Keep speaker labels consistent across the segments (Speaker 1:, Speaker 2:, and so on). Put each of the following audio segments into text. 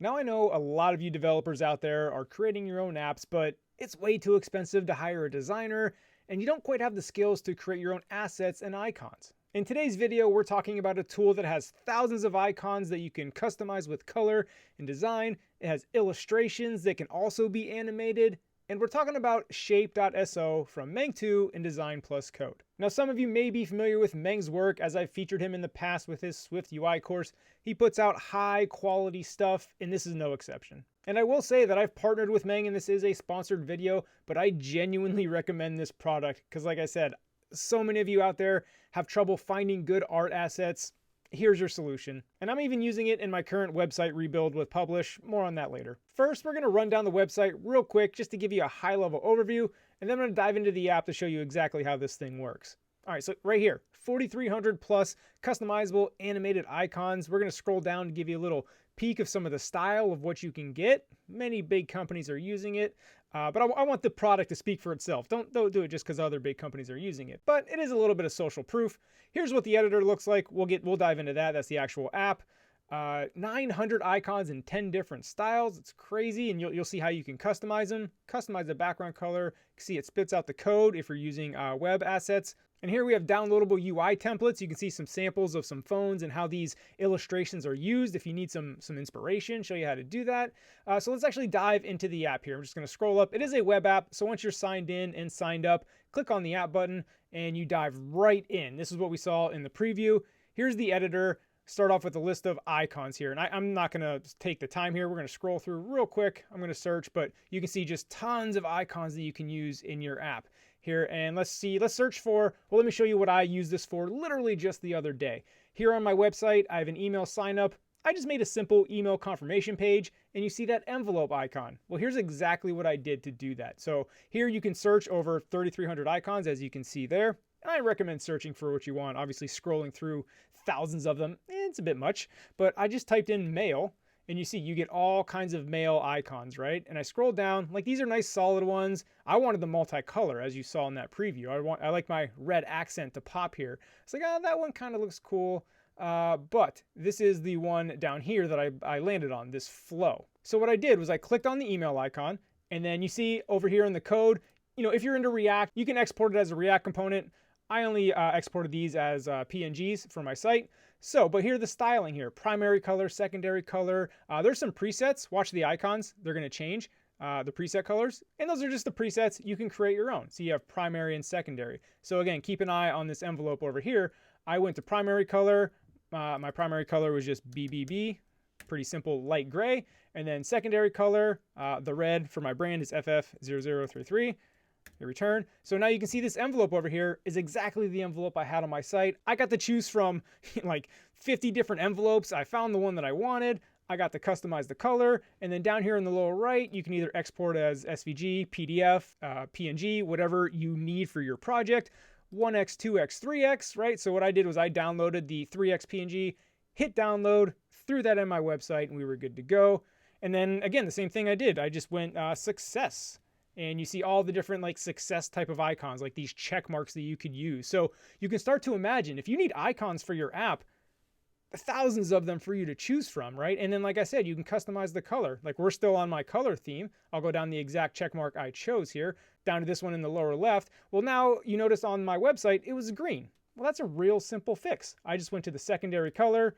Speaker 1: Now I know a lot of you developers out there are creating your own apps, but it's way too expensive to hire a designer, and you don't quite have the skills to create your own assets and icons. In today's video, we're talking about a tool that has thousands of icons that you can customize with color and design. It has illustrations that can also be animated. And we're talking about Shape.so from Meng 2 in Design Plus Code. Now, some of you may be familiar with Meng's work, as I've featured him in the past with his Swift UI course. He puts out high quality stuff, and this is no exception. And I will say that I've partnered with Meng, and this is a sponsored video, but I genuinely recommend this product because, like I said, so many of you out there have trouble finding good art assets. Here's your solution. And I'm even using it in my current website rebuild with Publish. More on that later. First, we're going to run down the website real quick just to give you a high-level overview, and then I'm going to dive into the app to show you exactly how this thing works. All right, so right here, 4,300 plus customizable animated icons. We're going to scroll down to give you a little peek of some of the style of what you can get. Many big companies are using it, but I want the product to speak for itself. Don't do it just because other big companies are using it. But it is a little bit of social proof. Here's what the editor looks like. We'll dive into that. That's the actual app. 900 icons in 10 different styles. It's crazy, and you'll see how you can customize them. Customize the background color. You can see it spits out the code if you're using web assets. And here we have downloadable UI templates. You can see some samples of some phones and how these illustrations are used. If you need some inspiration, show you how to do that. So let's actually dive into the app here. I'm just going to scroll up. It is a web app, so once you're signed in and signed up, click on the app button and you dive right in. This is what we saw in the preview. Here's the editor. Start off with a list of icons here. And I'm not going to take the time here. We're going to scroll through real quick. I'm going to search, but you can see just tons of icons that you can use in your app here. And let's search for, well, let me show you what I used this for literally just the other day. Here on my website, I have an email sign up. I just made a simple email confirmation page, and you see that envelope icon. Well, here's exactly what I did to do that. So here you can search over 3,300 icons, as you can see there. And I recommend searching for what you want. Obviously, scrolling through thousands of them, it's a bit much. But I just typed in mail, and you see you get all kinds of mail icons, right? And I scrolled down, like these are nice solid ones. I wanted the multicolor, as you saw in that preview. I like my red accent to pop here. It's like, oh, that one kind of looks cool. But this is the one down here that I landed on, this flow. So what I did was I clicked on the email icon, and then you see over here in the code, if you're into React, you can export it as a React component. I only exported these as PNGs for my site. But here the styling here, primary color, secondary color. There's some presets. Watch the icons. They're going to change the preset colors. And those are just the presets. You can create your own. So you have primary and secondary. So again, keep an eye on this envelope over here. I went to primary color. My primary color was just BBB. Pretty simple light gray. And then secondary color, the red for my brand is FF0033. Hit return. So now you can see this envelope over here is exactly the envelope I had on my site. I got to choose from like 50 different envelopes. I found the one that I wanted. I got to customize the color. And then down here in the lower right, you can either export as SVG, PDF, PNG, whatever you need for your project. 1x, 2x, 3x, right? So what I did was I downloaded the 3x PNG, hit download, threw that in my website, and we were good to go. And then again, the same thing I did. I just went success. And you see all the different like success type of icons, like these check marks that you could use. So you can start to imagine if you need icons for your app, thousands of them for you to choose from, right? And then, like I said, you can customize the color. Like we're still on my color theme. I'll go down the exact check mark I chose here, down to this one in the lower left. Well, now you notice on my website, it was green. Well, that's a real simple fix. I just went to the secondary color,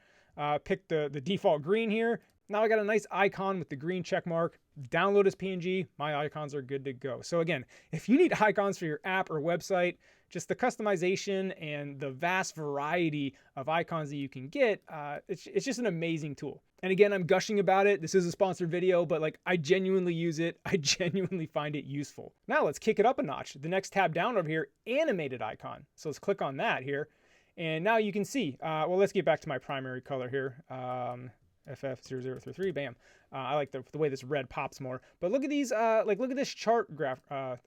Speaker 1: picked the default green here. Now I got a nice icon with the green check mark. Download as PNG, my icons are good to go. So again, if you need icons for your app or website, just the customization and the vast variety of icons that you can get, it's just an amazing tool. And again, I'm gushing about it. This is a sponsored video, but like I genuinely use it. I genuinely find it useful. Now let's kick it up a notch. The next tab down over here, animated icon. So let's click on that here. And now you can see, well, let's get back to my primary color here. FF0033, bam. I like the way this red pops more. But look at these, look at this chart graph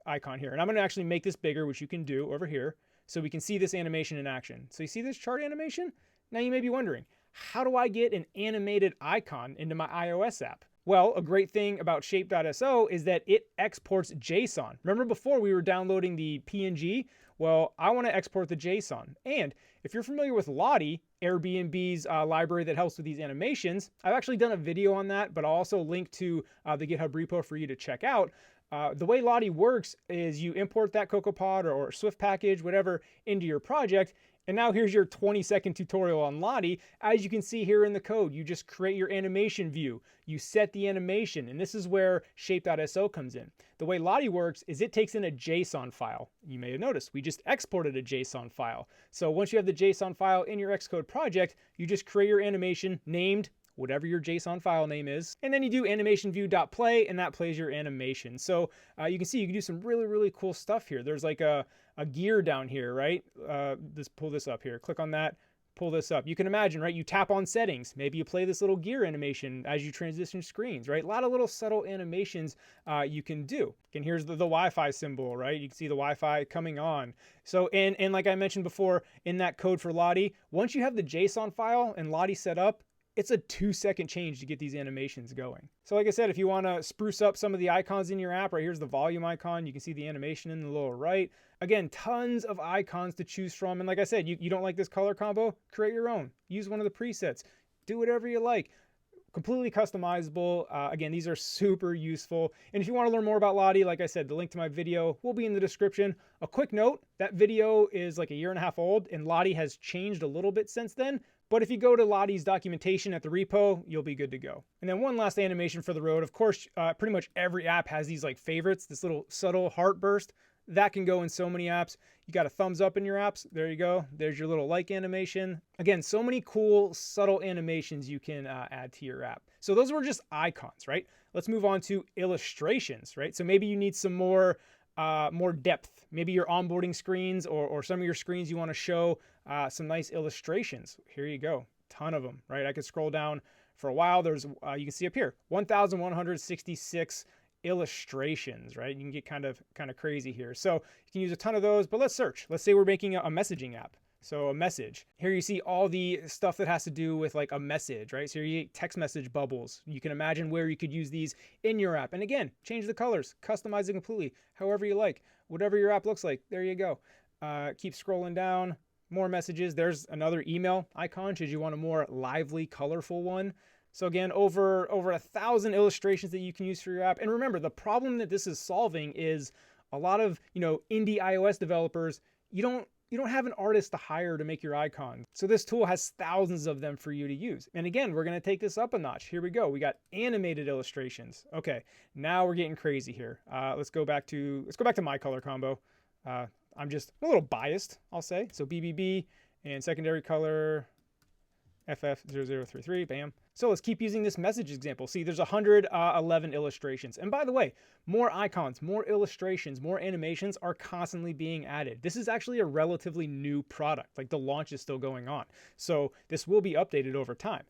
Speaker 1: icon here. And I'm going to actually make this bigger, which you can do over here, so we can see this animation in action. So you see this chart animation? Now you may be wondering, how do I get an animated icon into my iOS app? Well, a great thing about Shape.so is that it exports JSON. Remember before we were downloading the PNG? Well, I want to export the JSON. And if you're familiar with Lottie, Airbnb's library that helps with these animations, I've actually done a video on that, but I'll also link to the GitHub repo for you to check out. The way Lottie works is you import that CocoaPod or Swift package, whatever, into your project. And now here's your 20-second tutorial on Lottie. As you can see here in the code, you just create your animation view. You set the animation, and this is where Shape.so comes in. The way Lottie works is it takes in a JSON file. You may have noticed we just exported a JSON file. So once you have the JSON file in your Xcode project, you just create your animation named whatever your JSON file name is, and then you do animation view.play, and that plays your animation. So you can see you can do some really, really cool stuff here. There's like a gear down here, right? Let's pull this up here. Click on that, pull this up. You can imagine, right? You tap on settings. Maybe you play this little gear animation as you transition screens, right? A lot of little subtle animations you can do. And here's the Wi-Fi symbol, right? You can see the Wi-Fi coming on. So, and like I mentioned before, in that code for Lottie, once you have the JSON file and Lottie set up, it's a 2-second change to get these animations going. So like I said, if you want to spruce up some of the icons in your app, right, here's the volume icon. You can see the animation in the lower right. Again, tons of icons to choose from. And like I said, you don't like this color combo? Create your own. Use one of the presets. Do whatever you like. Completely customizable. Again, these are super useful. And if you want to learn more about Lottie, like I said, the link to my video will be in the description. A quick note, that video is like 1.5 years old, and Lottie has changed a little bit since then. But if you go to Lottie's documentation at the repo, you'll be good to go. And then one last animation for the road. Of course, pretty much every app has these like favorites, this little subtle heart burst. That can go in so many apps. You got a thumbs up in your apps. There you go. There's your little like animation. Again, so many cool, subtle animations you can add to your app. So those were just icons, right? Let's move on to illustrations, right? So maybe you need some more depth. Maybe your onboarding screens or some of your screens you want to show some nice illustrations. Here you go. Ton of them, right? I could scroll down for a while. There's, you can see up here, 1,166 illustrations, right? You can get kind of crazy here. So you can use a ton of those, but let's search. Let's say we're making a messaging app. So a message. Here you see all the stuff that has to do with like a message, right? So you get text message bubbles. You can imagine where you could use these in your app. And again, change the colors, customize it completely, however you like. Whatever your app looks like, there you go. Keep scrolling down, more messages. There's another email icon should you want a more lively, colorful one. So again, over 1,000 illustrations that you can use for your app. And remember, the problem that this is solving is a lot of, indie iOS developers, you don't have an artist to hire to make your icon. So this tool has thousands of them for you to use. And again, we're going to take this up a notch. Here we go. We got animated illustrations. Okay, now we're getting crazy here. Let's go back to my color combo. I'm just a little biased, I'll say. So BBB and secondary color FF0033, bam. So let's keep using this message example. See, there's 111 illustrations. And by the way, more icons, more illustrations, more animations are constantly being added. This is actually a relatively new product. Like the launch is still going on. So this will be updated over time.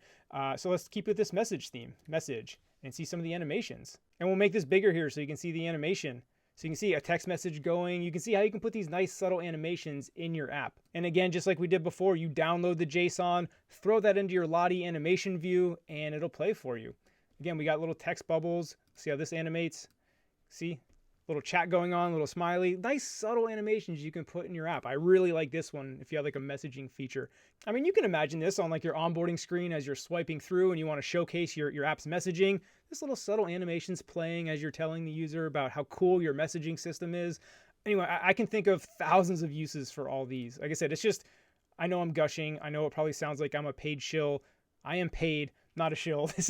Speaker 1: So let's keep with this message theme, message, and see some of the animations. And we'll make this bigger here so you can see the animation. So you can see a text message going. You can see how you can put these nice subtle animations in your app. And again, just like we did before, you download the JSON, throw that into your Lottie animation view, and it'll play for you. Again, we got little text bubbles. See how this animates? See? Little chat going on, little smiley. Nice subtle animations you can put in your app. I really like this one if you have like a messaging feature. I mean, you can imagine this on like your onboarding screen as you're swiping through and you want to showcase your app's messaging. This little subtle animations playing as you're telling the user about how cool your messaging system is. Anyway, I can think of thousands of uses for all these. Like I said, it's just, I know I'm gushing. I know it probably sounds like I'm a paid shill. I am paid, not a shill. This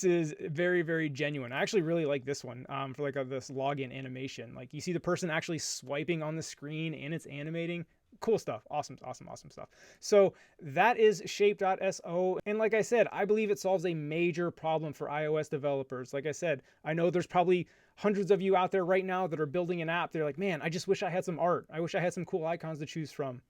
Speaker 1: is very, very genuine. I actually really like this one for like this login animation. Like you see the person actually swiping on the screen and it's animating. Cool stuff. Awesome stuff. So that is Shape.so. And like I said, I believe it solves a major problem for iOS developers. Like I said, I know there's probably hundreds of you out there right now that are building an app. They're like, man, I just wish I had some art. I wish I had some cool icons to choose from.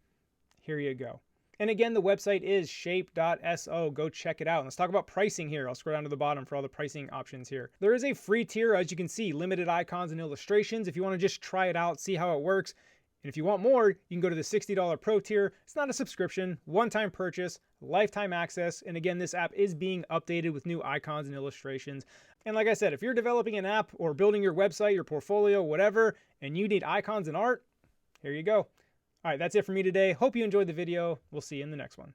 Speaker 1: Here you go. And again, the website is Shape.so. Go check it out. Let's talk about pricing here. I'll scroll down to the bottom for all the pricing options here. There is a free tier, as you can see, limited icons and illustrations. If you want to just try it out, see how it works. And if you want more, you can go to the $60 Pro tier. It's not a subscription, one-time purchase, lifetime access. And again, this app is being updated with new icons and illustrations. And like I said, if you're developing an app or building your website, your portfolio, whatever, and you need icons and art, here you go. All right, that's it for me today. Hope you enjoyed the video. We'll see you in the next one.